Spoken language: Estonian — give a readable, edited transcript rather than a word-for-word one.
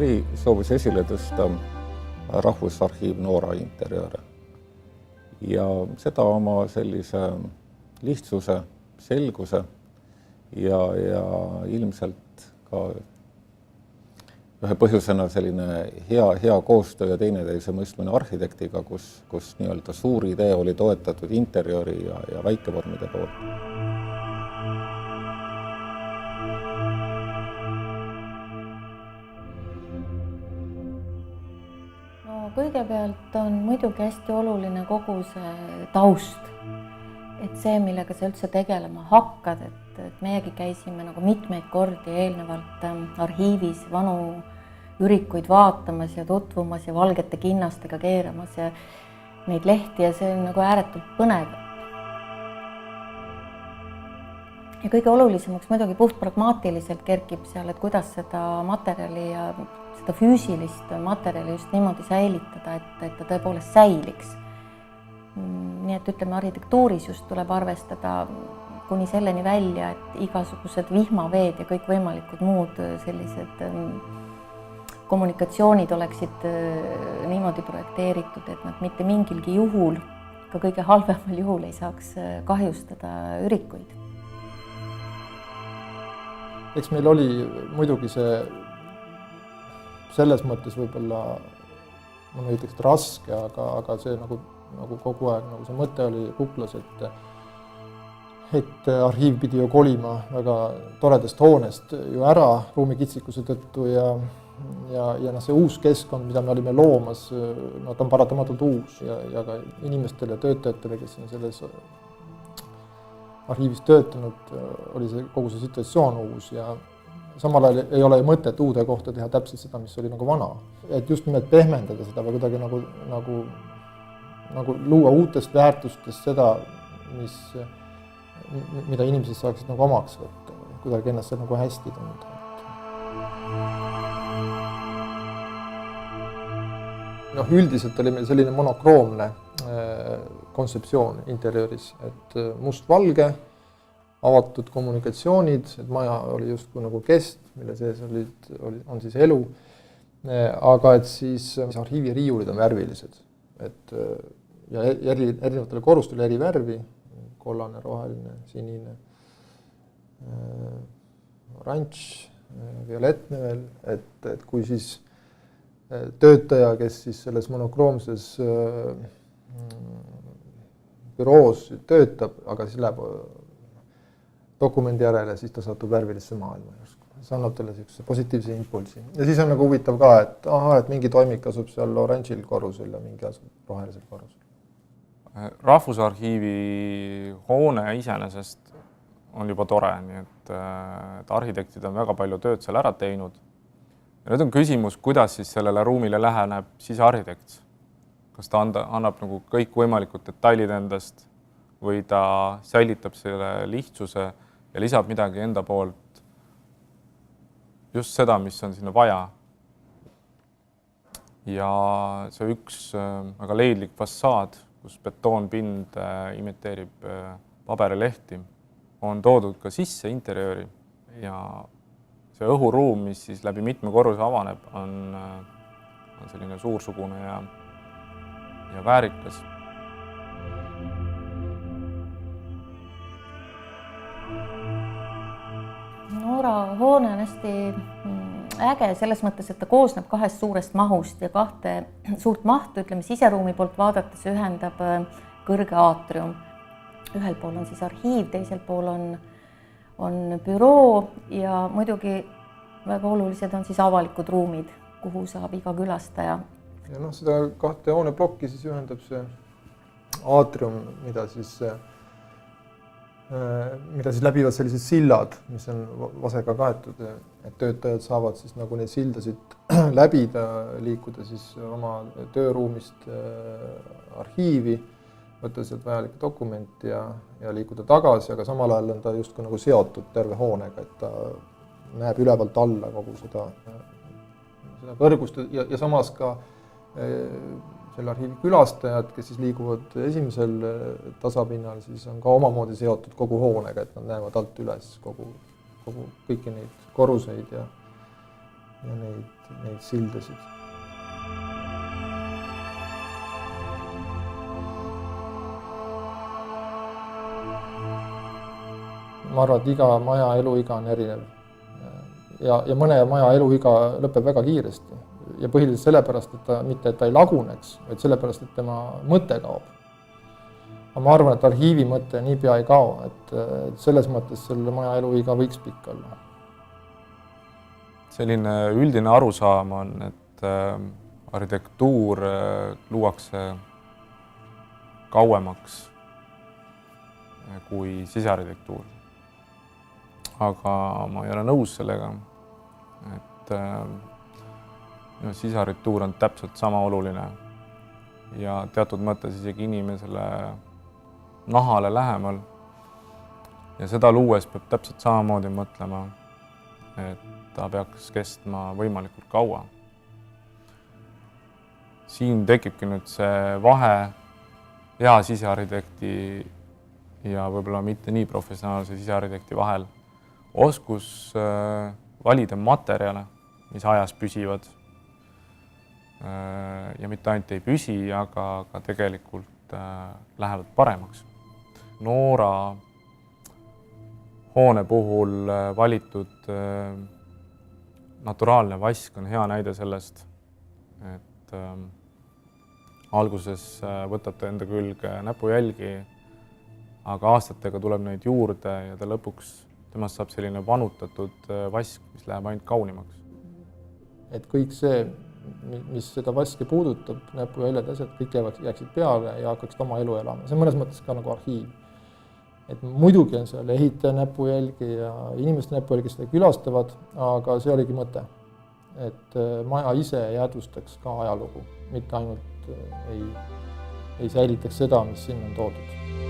žürii soovis esile tõsta Rahvusarhiiv Noora interjööre. Ja seda oma sellise lihtsuse, selguse ja ilmselt ka ühe põhjusena selline hea koostöö ja teineteise mõistmine arhitektiga, kus nii-öelda suur idee oli toetatud interjööri ja väikevormide poolt. Kõigepealt on muidugi hästi oluline kogu see taust, et see, millega sa üldse tegelema hakkad, et meiegi käisime nagu mitmeid kordi eelnevalt arhiivis vanu ürikuid vaatamas ja tutvumas ja valgete kinnastega keeramas ja neid lehti ja see on nagu ääretult põnev. Ja kõige olulisemaks muidugi puht pragmaatiliselt kerkib seal, et kuidas seda materjali ja seda füüsilist materjali just niimoodi säilitada, et ta tõepoolest säiliks. Nii et ütleme, arhitektuuris just tuleb arvestada kuni selleni välja, et igasugused vihmaveed ja kõik võimalikud muud sellised kommunikatsioonid oleksid niimoodi projekteeritud, et nad mitte mingilgi juhul, ka kõige halvemal juhul ei saaks kahjustada ürikuid. Eks meil oli muidugi see selles mõttes võib-olla, ma ei ütleks raske, aga see nagu kogu aeg nagu see mõte oli kuklas, et arhiiv pidi ju kolima väga toredast hoonest ju ära ruumikitsikuse tõttu ja see uus keskkond, mida me olime loomas, ta on paratamatult uus ja ka inimestele ja töötajatele, kes on selles arhiivis töötanud, oli see kogu see situatsioon uus ja samal ajal ei ole mõtet uude kohta teha täpselt seda, mis oli nagu vana. Et just nimelt pehmendada seda või kuidagi nagu luua uutest väärtustest seda, mida inimesed saaksid nagu omaks võtta, kuidagi ennast nagu hästi tunda. Üldiselt oli meil selline monokroomne kontseptsioon interjööris, et must-valge, avatud kommunikatsioonid, et maja oli justkui nagu kest, mille sees on siis elu, aga et siis arhiivi riiulid on värvilised, ja erinevatele korrustele eri värvi, kollane, roheline, sinine, oranž, violetne veel, et kui siis töötaja, kes siis selles monokroomses büroos töötab, aga siis läheb dokumendi järele, siis ta satub värvilisse maailma. See annab talle positiivse impulsi. Ja siis on nagu huvitav ka, et mingi toimik asub seal oranžil korrusel ja mingi asub rohelisel korrusel. Rahvusarhiivi hoone iseenesest on juba tore, nii et arhitektid on väga palju tööd seal ära teinud. Ja nüüd on küsimus, kuidas siis sellele ruumile läheneb sisearhitekt. Kas ta annab nagu kõik võimalikud detailid endast või ta säilitab selle lihtsuse ja lisab midagi enda poolt, just seda, mis on sinna vaja. Ja see üks väga leidlik fassaad, kus betoonpind imiteerib paberilehti, on toodud ka sisse interjööri ja see õhuruum, mis siis läbi mitme korruse avaneb, on selline suursugune ja väärikas. Noora hoone on hästi äge selles mõttes, et ta koosneb kahest suurest mahust ja kahte suurt mahtu, ütleme siseruumi poolt vaadates ühendab kõrge aatrium. Ühel pool on siis arhiiv, teisel pool on büroo ja muidugi väga olulised on siis avalikud ruumid, kuhu saab iga külastaja. Ja seda kahte hooneplokki siis ühendab see aatrium, mida siis läbivad sellised sillad, mis on vasega kaetud, et töötajad saavad siis nagu neid sildasid läbida, liikuda siis oma tööruumist arhiivi, võtta sealt vajalik dokument ja liikuda tagasi, aga samal ajal on ta justkui nagu seotud terve hoonega, et ta näeb ülevalt alla kogu seda kõrgust ja samas ka selle arhiivi külastajad, kes siis liiguvad esimesel tasapinnal, siis on ka omamoodi seotud kogu hoonega, et nad näevad alt üles kõiki neid korruseid ja neid sildasid. Ma arvan, et iga maja eluiga on erinev ja mõne maja eluiga lõpeb väga kiiresti ja põhiliselt sellepärast, et ta ei laguneks, vaid sellepärast, et tema mõte kaob. Aga ma arvan, et arhiivi mõte niipea ei kao, et selles mõttes selle maja eluiga võiks pikk olla. Selline üldine arusaam on, et arhitektuur luuakse kauemaks kui sisearhitektuur. Aga ma ei ole nõus sellega, et sisearhitektuur on täpselt sama oluline ja teatud mõttes isegi inimesele nahale lähemal. Ja seda luues peab täpselt samamoodi mõtlema, et ta peaks kestma võimalikult kaua. Siin tekibki nüüd see vahe hea sisearhitekti ja võib-olla mitte nii professionaalse sisearhitekti vahel. Oskus valida materjale, mis ajas püsivad ja mitte ainult ei püsi, aga tegelikult lähevad paremaks. Noora hoone puhul valitud naturaalne vask on hea näide sellest, et alguses võtate enda külge näpujälgi, aga aastatega tuleb neid juurde ja ta lõpuks temast saab selline vanutatud vask, mis läheb ainult kaunimaks. Et kõik see, mis seda vaski puudutab, näpujäljed, asjad, kõik jääksid peale ja hakkaksid oma elu elama. See on mõnes mõttes ka nagu arhiiv. Et muidugi on seal ehitaja näpujälgi ja inimeste näpujälgi seda külastavad, aga see oligi mõte. Et maja ise jäädvustaks ka ajalugu, mitte ainult ei säilitaks seda, mis sinna on toodud.